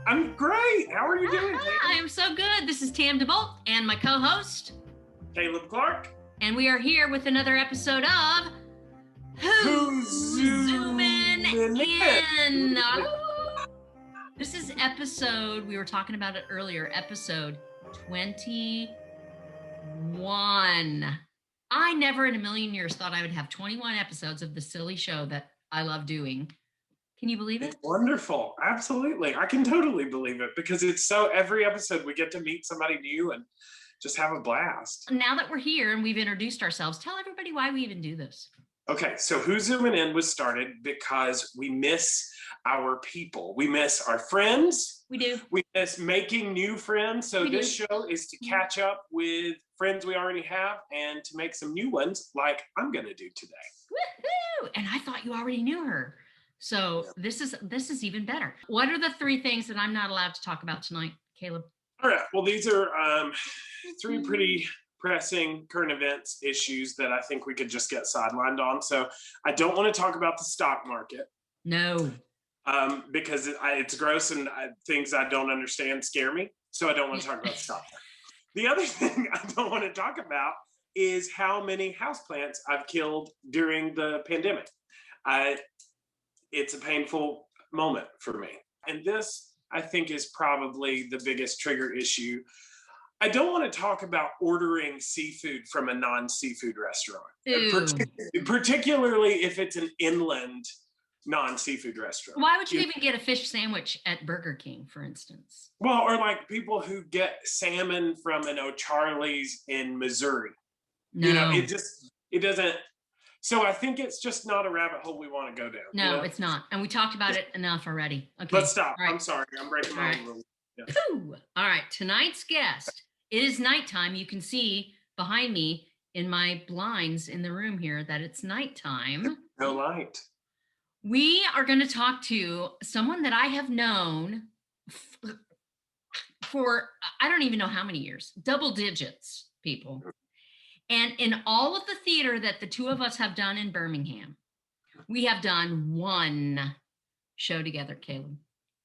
I'm great. How are you doing, I am so good. This is DeBolt and my co-host, Caleb Clark. And we are here with another episode of Who's Zoomin In? This is episode, we were talking about it earlier, episode 21. I never in a million years thought I would have 21 episodes of the silly show that I love doing. Can you believe it? It's wonderful. Absolutely. I can totally believe it because it's so every episode we get to meet somebody new and just have a blast. Now that we're here and we've introduced ourselves, tell everybody why we even do this. Okay, so Who's Zoomin' In was started because we miss our people. We miss our friends. We do. We miss making new friends. So this show is to catch up with friends we already have and to make some new ones like I'm going to do today. Woohoo! And I thought you already knew her. So this is even better. What are the three things that I'm not allowed to talk about tonight, Caleb? All right. Well, these are three pretty pressing current events issues that I think we could just get sidelined on. So I don't want to talk about the stock market. No. Because it's gross and things I don't understand scare me. So I don't want to talk about the stock market. The other thing I don't want to talk about is how many houseplants I've killed during the pandemic. It's a painful moment for me. And this, I think, is probably the biggest trigger issue. I don't want to talk about ordering seafood from a non-seafood restaurant, particularly if it's an inland non-seafood restaurant. Why would you even get a fish sandwich at Burger King, for instance? Well, or like people who get salmon from an O'Charlie's in Missouri. No. You know, it doesn't. So I think it's just not a rabbit hole we want to go down. No, you know? It's not. And we talked about it enough already. Okay. Let's stop. Right. I'm sorry. I'm breaking my own rules. Yeah. All right. Tonight's guest. It is nighttime. You can see behind me in my blinds in the room here that it's nighttime. No light. We are going to talk to someone that I have known for, I don't even know how many years, double digits, people. And in all of the theater that the two of us have done in Birmingham, we have done one show together, Caleb.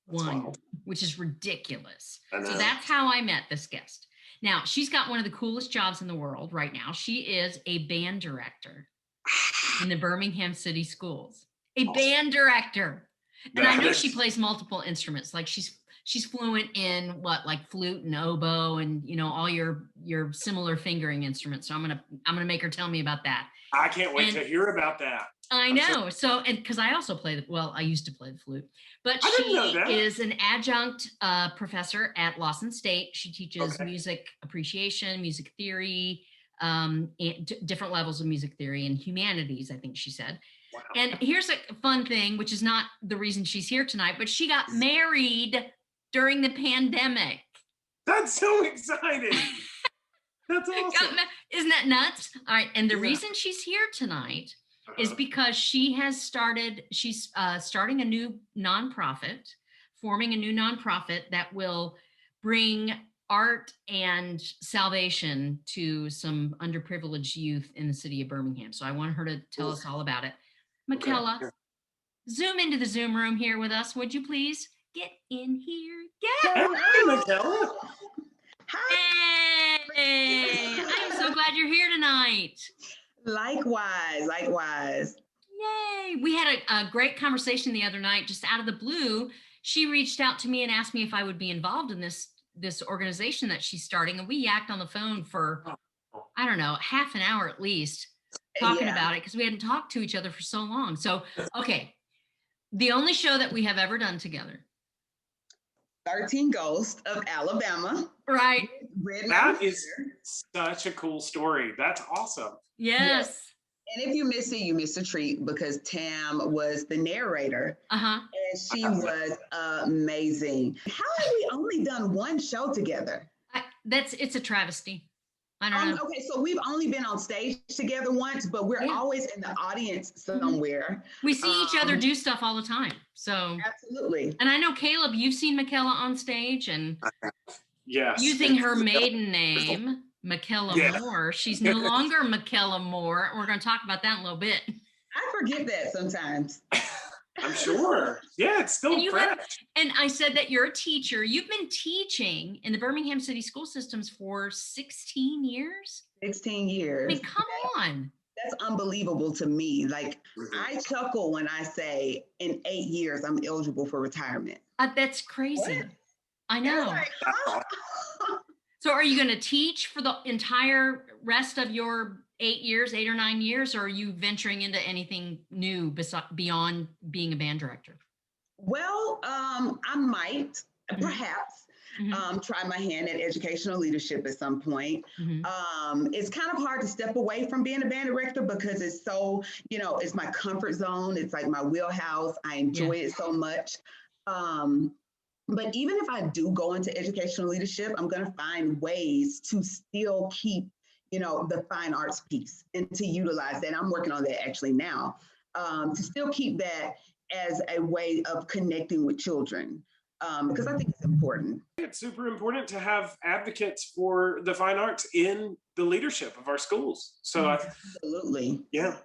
One, which is ridiculous. So that's how I met this guest. Now, she's got one of the coolest jobs in the world right now. She is a band director in the Birmingham City Schools. A band director. And I know she plays multiple instruments. Like she's fluent in like flute and oboe and all your similar fingering instruments. So I'm gonna make her tell me about that. I can't wait to hear about that. I know. So, and because I also play I used to play the flute, but she is an adjunct professor at Wallace State. She teaches music appreciation, music theory, and different levels of music theory and humanities, I think she said. Wow. And here's a fun thing, which is not the reason she's here tonight, but she got married during the pandemic. That's so exciting. That's awesome. Isn't that nuts? All right. And the reason she's here tonight is because she's starting a new nonprofit, forming a new nonprofit that will bring art and salvation to some underprivileged youth in the city of Birmingham. So I want her to tell us all about it. Makella, zoom into the Zoom room here with us, would you please? Get in here. Hey, Makella. Hi. Hey, I'm so glad you're here tonight. Likewise. Yay. We had a great conversation the other night, just out of the blue. She reached out to me and asked me if I would be involved in this organization that she's starting. And we yacked on the phone for, I don't know, half an hour at least, talking about it because we hadn't talked to each other for so long. So, okay. The only show that we have ever done together. 13 Ghosts of Alabama. Right. That is such a cool story. That's awesome. Yes. And if you miss it, you miss a treat because Tam was the narrator. And she was amazing. How have we only done one show together? It's a travesty. I don't know. Okay, so we've only been on stage together once, but we're always in the audience somewhere. We see each other do stuff all the time. So absolutely. And I know, Caleb, you've seen Michaela on stage and yes, using her maiden name, Michaela Moore. She's no longer Michaela Moore. We're going to talk about that in a little bit. I forget that sometimes. I'm sure. Yeah, it's still fresh. And I said that you're a teacher. You've been teaching in the Birmingham City school systems for 16 years? 16 years. I mean, come on. That's unbelievable to me. Like, I chuckle when I say in 8 years, I'm eligible for retirement. That's crazy. What? I know. Like, So are you going to teach for the entire rest of your 8 years, 8 or 9 years, or are you venturing into anything new beyond being a band director? Well, I might, perhaps, try my hand at educational leadership at some point. It's kind of hard to step away from being a band director because it's so, it's my comfort zone. It's like my wheelhouse. I enjoy it so much. But even if I do go into educational leadership, I'm going to find ways to still keep, the fine arts piece and to utilize that. I'm working on that actually now, to still keep that as a way of connecting with children, because I think it's important. It's super important to have advocates for the fine arts in the leadership of our schools. So Absolutely. Yeah.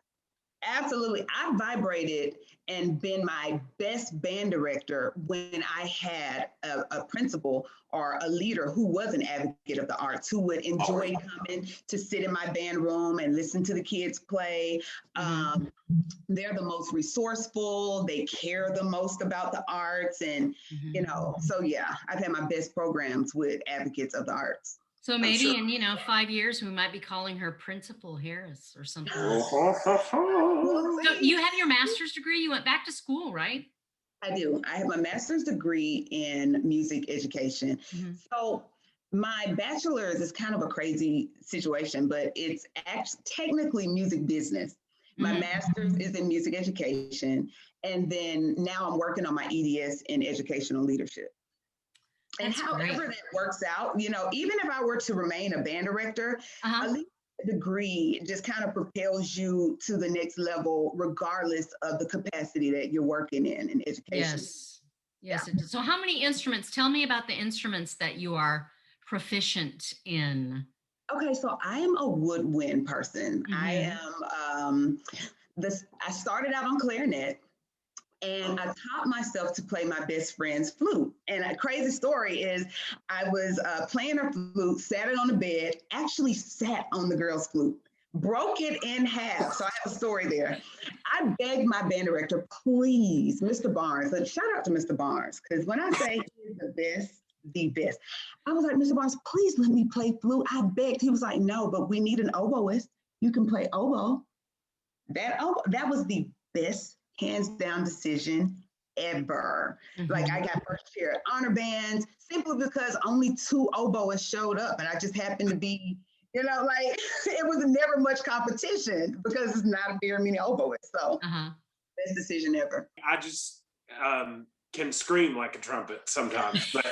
Absolutely. I vibrated and been my best band director when I had a principal or a leader who was an advocate of the arts, who would enjoy coming to sit in my band room and listen to the kids play. They're the most resourceful. They care the most about the arts. And, so yeah, I've had my best programs with advocates of the arts. So maybe in 5 years, we might be calling her Principal Harris or something. So you have your master's degree. You went back to school, right? I do. I have a master's degree in music education. So my bachelor's is kind of a crazy situation, but it's technically music business. My master's is in music education. And then now I'm working on my EDS in educational leadership. And however that works out, even if I were to remain a band director, a leadership degree just kind of propels you to the next level, regardless of the capacity that you're working in education. Yes. It does. So how many instruments? Tell me about the instruments that you are proficient in. Okay, so I am a woodwind person. I am, I started out on clarinet. And I taught myself to play my best friend's flute. And a crazy story is I was playing her flute, sat it on the bed, actually sat on the girl's flute, broke it in half. So I have a story there. I begged my band director, please, Mr. Barnes, shout out to Mr. Barnes, because when I say he's the best, I was like, Mr. Barnes, please let me play flute. I begged. He was like, no, but we need an oboist. You can play oboe. That was the best hands down decision ever. Like, I got first chair at honor bands simply because only 2 oboists showed up, and I just happened to be, it was never much competition because it's not a very many oboists. So best decision ever. I just can scream like a trumpet sometimes, but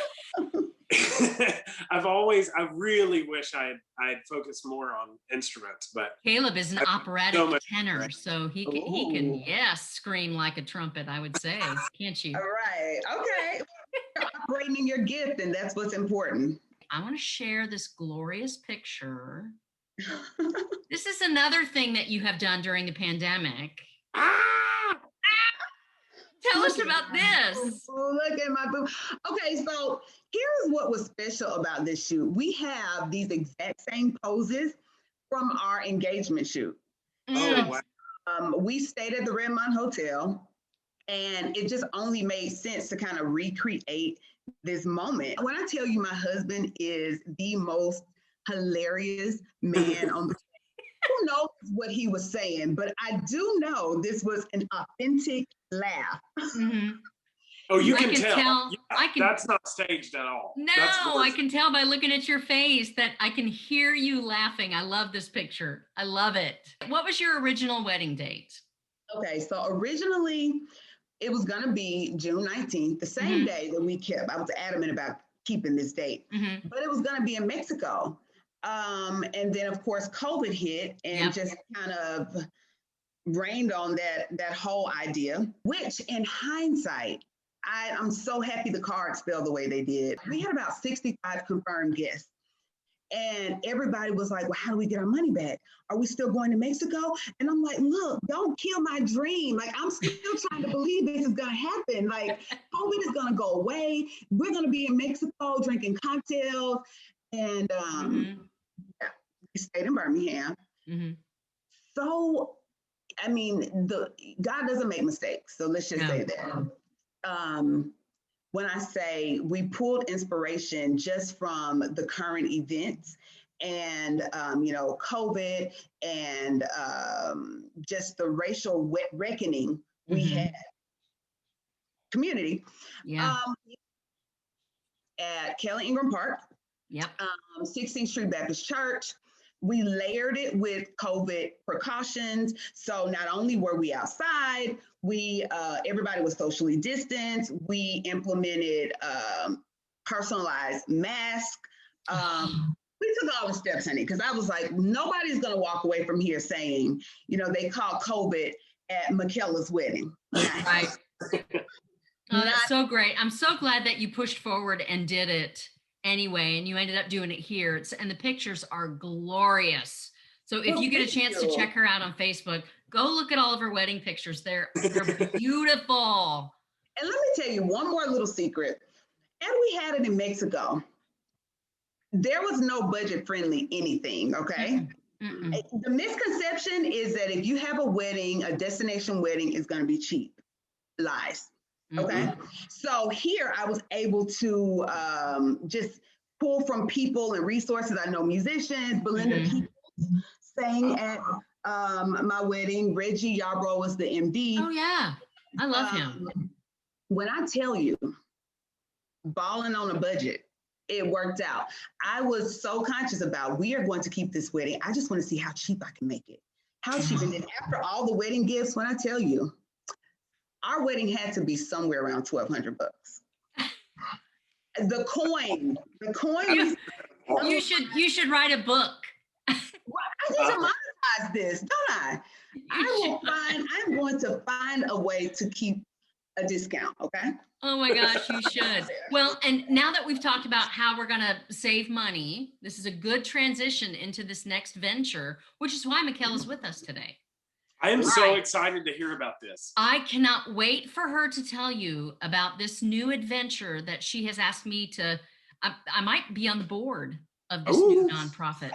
I really wish I had focused more on instruments, but Caleb is an operatic tenor, so he can scream like a trumpet, I would say, can't you? All right, okay. You're operating your gift, and that's what's important. I want to share this glorious picture. This is another thing that you have done during the pandemic. Tell us about this. Look at my boob. Okay, so here's what was special about this shoot. We have these exact same poses from our engagement shoot. Oh, wow. We stayed at the Redmond Hotel, and it just only made sense to kind of recreate this moment. When I tell you my husband is the most hilarious man on the who knows what he was saying, but I do know this was an authentic laugh. Oh, you can tell. Yeah, that's not staged at all. No, I can tell by looking at your face that I can hear you laughing. I love this picture. I love it. What was your original wedding date? Okay, so originally it was going to be June 19th, the same day that we kept. I was adamant about keeping this date, but it was going to be in Mexico. And then, of course, COVID hit and just kind of rained on that whole idea, which in hindsight, I'm so happy the cards fell the way they did. We had about 65 confirmed guests. And everybody was like, well, how do we get our money back? Are we still going to Mexico? And I'm like, look, don't kill my dream. Like, I'm still trying to believe this is going to happen. Like, COVID is going to go away. We're going to be in Mexico drinking cocktails. And we stayed in Birmingham. So, I mean, God doesn't make mistakes. So let's just say that. When I say we pulled inspiration just from the current events and, COVID and just the racial reckoning we had, community, at Kelly Ingram Park, 16th Street Baptist Church. We layered it with COVID precautions. So not only were we outside, everybody was socially distanced. We implemented personalized masks. We took all the steps, honey, because I was like, nobody's going to walk away from here saying, they called COVID at Makella's wedding. Right. Oh, that's so great. I'm so glad that you pushed forward and did it anyway, and you ended up doing it here. And the pictures are glorious. So if you get a chance to check her out on Facebook, go look at all of her wedding pictures. They're beautiful. And let me tell you one more little secret. And we had it in Mexico. There was no budget-friendly anything, okay? The misconception is that if you have a wedding, a destination wedding is going to be cheap. Lies. Okay. So here I was able to just pull from people and resources. I know musicians, Belinda Peoples sang at my wedding. Reggie Yarbrough was the MD. Oh yeah. I love him. When I tell you balling on a budget, it worked out. I was so conscious about, we are going to keep this wedding. I just want to see how cheap I can make it. How cheap. And then after all the wedding gifts, when I tell you, our wedding had to be somewhere around $1,200. The coin. You should write a book. I need to monetize this, don't I? I'm going to find a way to keep a discount, okay? Oh my gosh, you should. Well, and now that we've talked about how we're going to save money, this is a good transition into this next venture, which is why Makella's with us today. I am so excited to hear about this. I cannot wait for her to tell you about this new adventure that she has asked me to. I might be on the board of this new nonprofit.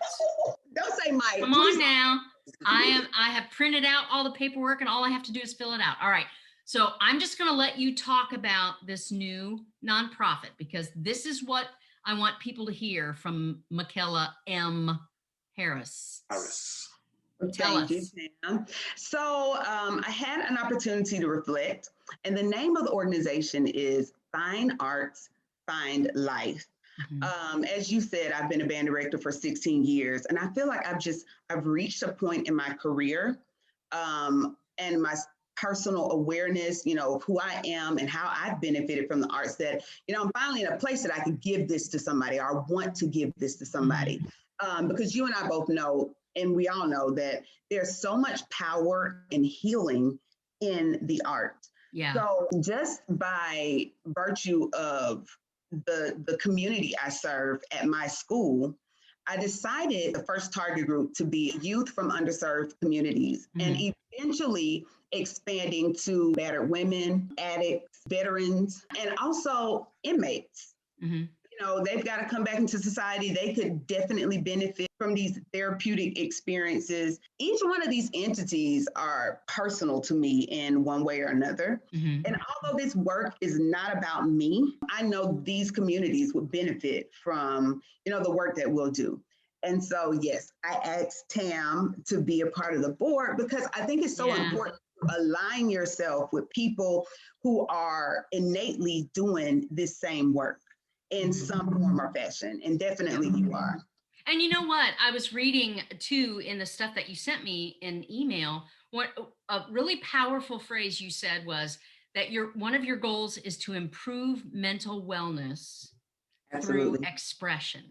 Don't say Mike. Come on now. I have printed out all the paperwork and all I have to do is fill it out. All right. So I'm just going to let you talk about this new nonprofit because this is what I want people to hear from Michaela M. Harris. Thank you, Sam. So I had an opportunity to reflect, and the name of the organization is Fine Arts, Find Life. As you said, I've been a band director for 16 years, and I feel like I've reached a point in my career and my personal awareness, of who I am and how I've benefited from the arts that, I'm finally in a place that I can give this to somebody, or I want to give this to somebody. Because you and I both know, and we all know that there's so much power and healing in the art. Yeah. So just by virtue of the community I serve at my school, I decided the first target group to be youth from underserved communities and eventually expanding to battered women, addicts, veterans, and also inmates. They've got to come back into society. They could definitely benefit from these therapeutic experiences. Each one of these entities are personal to me in one way or another. And although this work is not about me, I know these communities would benefit from, the work that we'll do. And so, yes, I asked Tam to be a part of the board because I think it's so important to align yourself with people who are innately doing this same work in some form or fashion. And definitely you are. And you know what? I was reading too in the stuff that you sent me in email, what a really powerful phrase you said was that one of your goals is to improve mental wellness through expression.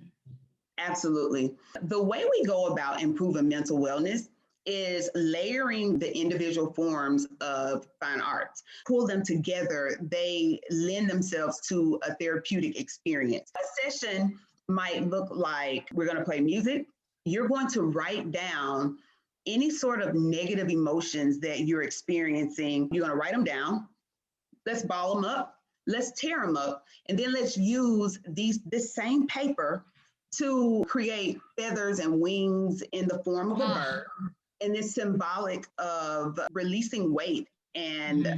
Absolutely. The way we go about improving mental wellness is layering the individual forms of fine arts. Pull them together, they lend themselves to a therapeutic experience. A session might look like we're going to play music. You're going to write down any sort of negative emotions that you're experiencing. You're going to write them down. Let's ball them up. Let's tear them up. And then let's use this same paper to create feathers and wings in the form of a bird. And it's symbolic of releasing weight and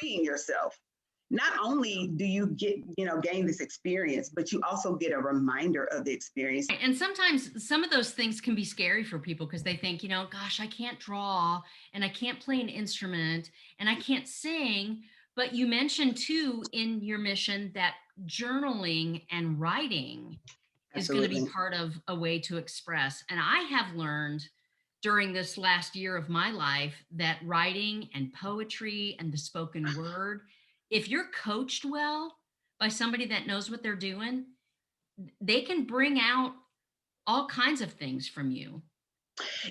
freeing yourself. Not only do you get, gain this experience, but you also get a reminder of the experience. And sometimes some of those things can be scary for people because they think, gosh, I can't draw and I can't play an instrument and I can't sing. But you mentioned too in your mission that journaling and writing is going to be part of a way to express. And I have learned during this last year of my life that writing and poetry and the spoken word, if you're coached well by somebody that knows what they're doing, they can bring out all kinds of things from you.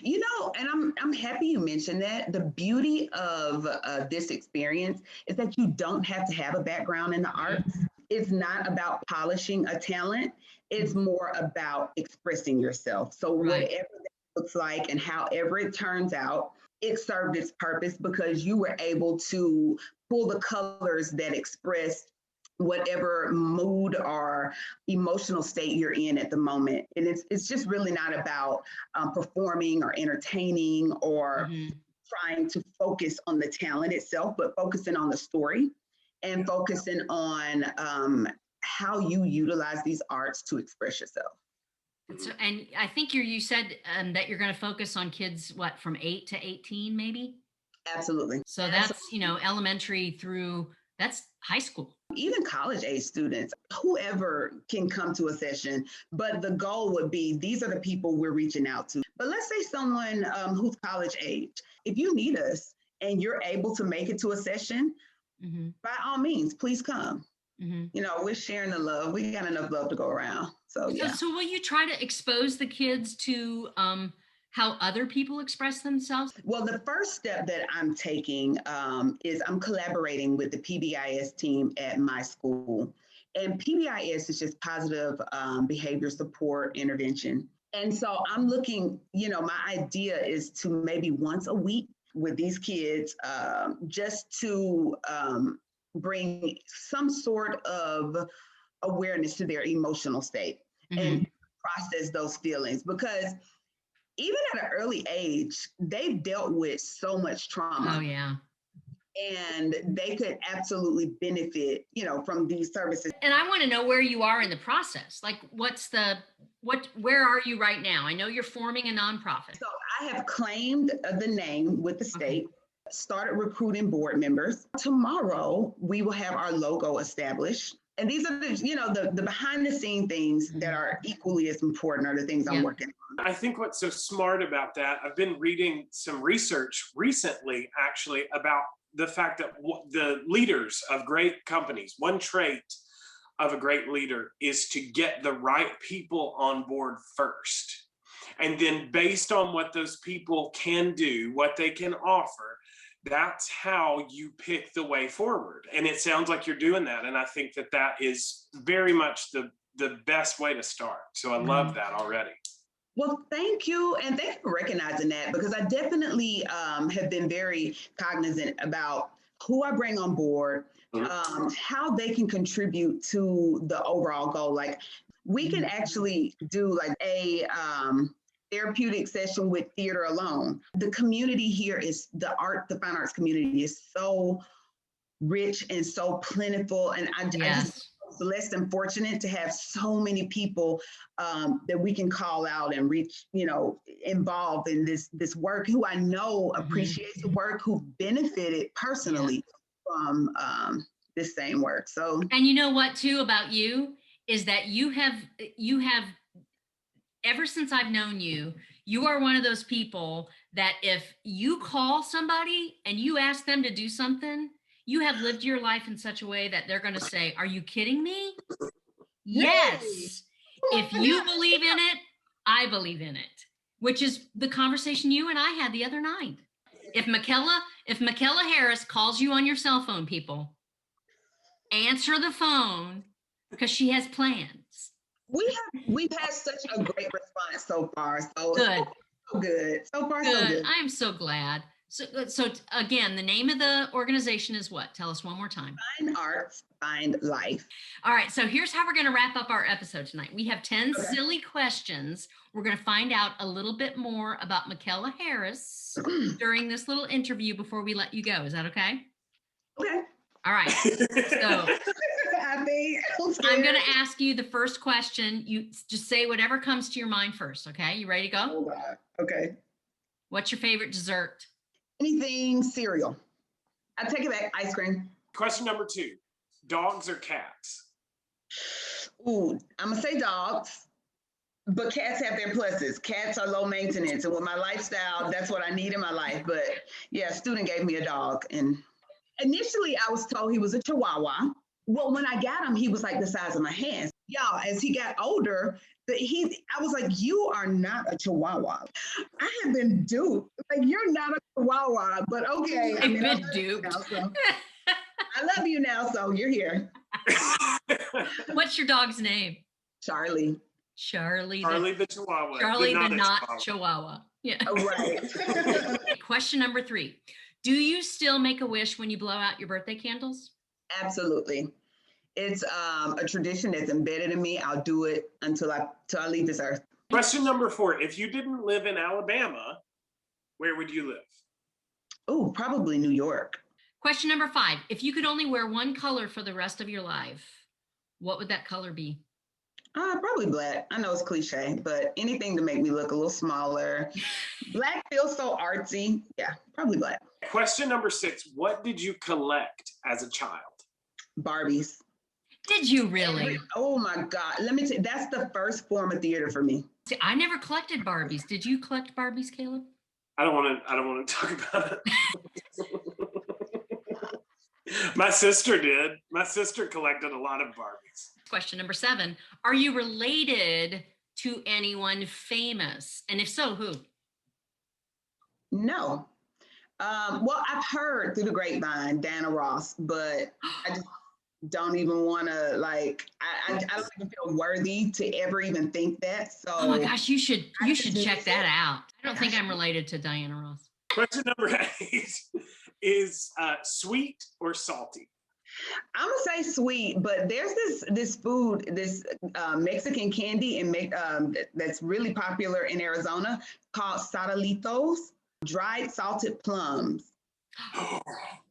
And I'm happy you mentioned that. The beauty of this experience is that you don't have to have a background in the arts. It's not about polishing a talent. It's more about expressing yourself. So whatever that looks like and however it turns out, it served its purpose because you were able to pull the colors that express whatever mood or emotional state you're in at the moment. And it's just really not about performing or entertaining or trying to focus on the talent itself, but focusing on the story and focusing on how you utilize these arts to express yourself. So, and I think you said that you're going to focus on kids, from 8 to 18, maybe? Absolutely. So that's, elementary through, that's high school. Even college age students, whoever can come to a session, but the goal would be, these are the people we're reaching out to. But let's say someone who's college age, if you need us and you're able to make it to a session, by all means, please come. We're sharing the love. We got enough love to go around. So will you try to expose the kids to how other people express themselves? Well, the first step that I'm taking is I'm collaborating with the PBIS team at my school. And PBIS is just positive behavior support intervention. And so I'm looking, my idea is to maybe once a week with these kids, just to bring some sort of awareness to their emotional state and process those feelings, because even at an early age, they've dealt with so much trauma. Oh, yeah. And they could absolutely benefit, from these services. And I want to know where you are in the process. Like, where are you right now? I know you're forming a nonprofit. So I have claimed the name with the state, started recruiting board members. Tomorrow, we will have our logo established. And these are the behind the scene things that are equally as important are the things I'm working on. I think what's so smart about that, I've been reading some research recently, actually, about the fact that the leaders of great companies, one trait of a great leader is to get the right people on board first. And then based on what those people can do, what they can offer, that's how you pick the way forward. And it sounds like you're doing that. And I think that is very much the best way to start. So I love that already. Well, thank you. And thank you for recognizing that, because I definitely have been very cognizant about who I bring on board, how they can contribute to the overall goal. Like, we can actually do like a therapeutic session with theater alone. The community here is the fine arts community is so rich and so plentiful. And I just blessed and fortunate to have so many people that we can call out and reach, involved in this work, who I know appreciates the work, who benefited personally from this same work. So, and you know what too about you is that you have ever since I've known you, you are one of those people that if you call somebody and you ask them to do something, you have lived your life in such a way that they're going to say, "Are you kidding me?" Yes. If you believe in it, I believe in it, which is the conversation you and I had the other night. If Michaela Harris calls you on your cell phone, people, answer the phone, because she has plans. We've had such a great response so far. So Good. So good. So far, so good. I am so glad. So again, the name of the organization is what? Tell us one more time. Find Arts, Find Life. All right. So here's how we're going to wrap up our episode tonight. We have 10 silly questions. We're going to find out a little bit more about Michaela Harris during this little interview before we let you go. Is that okay? Okay. All right. So I'm going to ask you the first question. You just say whatever comes to your mind first. Okay. You ready to go? Oh, God. Okay. What's your favorite dessert? Anything cereal. I take it back. Ice cream. Question number 2, dogs or cats? Ooh, I'm going to say dogs, but cats have their pluses. Cats are low maintenance. And with my lifestyle, that's what I need in my life. But yeah, a student gave me a dog. And initially I was told he was a Chihuahua. Well, when I got him, he was like the size of my hands. Y'all, as he got older, I was like, you are not a Chihuahua. I have been duped. Like, you're not a Chihuahua, but okay. I've been duped. I love you now, so you're here. What's your dog's name? Charlie. Charlie the Chihuahua. Charlie the not Chihuahua. Yeah. Oh, right. Question number 3. Do you still make a wish when you blow out your birthday candles? Absolutely. It's a tradition that's embedded in me. I'll do it until I leave this earth. Question number 4. If you didn't live in Alabama, where would you live? Oh, probably New York. Question number 5. If you could only wear one color for the rest of your life, what would that color be? Probably black. I know it's cliche, but anything to make me look a little smaller. Black feels so artsy. Yeah, probably black. Question number 6. What did you collect as a child? Barbies. Did you really? Oh my God. Let me tell you, that's the first form of theater for me. See, I never collected Barbies. Did you collect Barbies, Caleb? I don't want to talk about it. My sister did. My sister collected a lot of Barbies. Question number 7. Are you related to anyone famous? And if so, who? No. Well, I've heard through the grapevine, Dana Ross, but I just don't even want to, like, I don't even feel worthy to ever even think that. So oh my gosh, you should check that out. I don't think I'm related to Diana Ross. Question number 8 is sweet or salty? I'm gonna say sweet, but there's this food, this Mexican candy that's really popular in Arizona called satalitos, dried salted plums.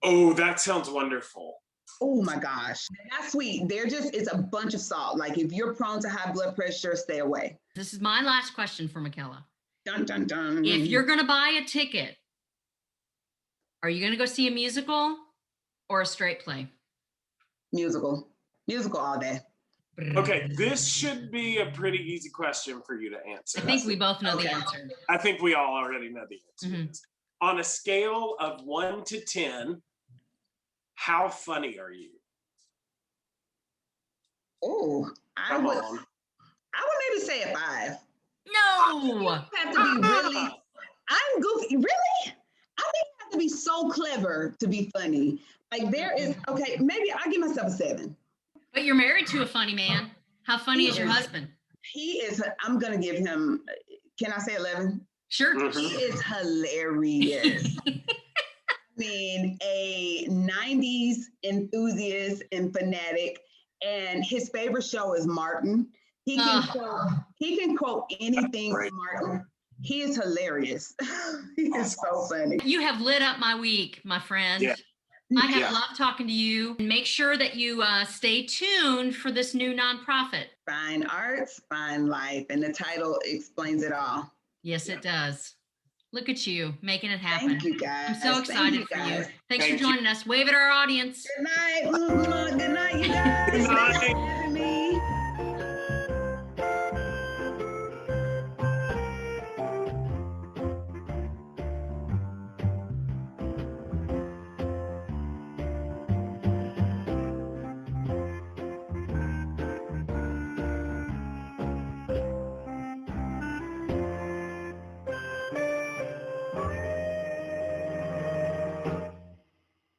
Oh, that sounds wonderful. Oh my gosh. They're not sweet. It's a bunch of salt. Like, if you're prone to high blood pressure, stay away. This is my last question for Michaela. Dun, dun, dun. If you're going to buy a ticket, are you going to go see a musical or a straight play? Musical all day. Okay, this should be a pretty easy question for you to answer. I think we both know the answer. I think we all already know the answer. Mm-hmm. On a scale of 1 to 10, how funny are you? Oh, I would maybe say a 5. No. You have to be really. I'm goofy. Really? I think you have to be so clever to be funny. Like, maybe I'll give myself a 7. But you're married to a funny man. How funny is your husband? He is. I'm gonna give him. Can I say 11? Sure. Mm-hmm. He is hilarious. I mean, a 90s enthusiast and fanatic, and his favorite show is Martin. He can quote anything from Martin. He is hilarious. He is so funny. You have lit up my week, my friend. Yeah. I have loved talking to you. And make sure that you stay tuned for this new nonprofit. Find Arts, Find Life. And the title explains it all. Yes, it does. Look at you making it happen. Thank you, guys. I'm so excited for you. Thanks for joining us. Wave at our audience. Good night. Good night, you guys. Good night.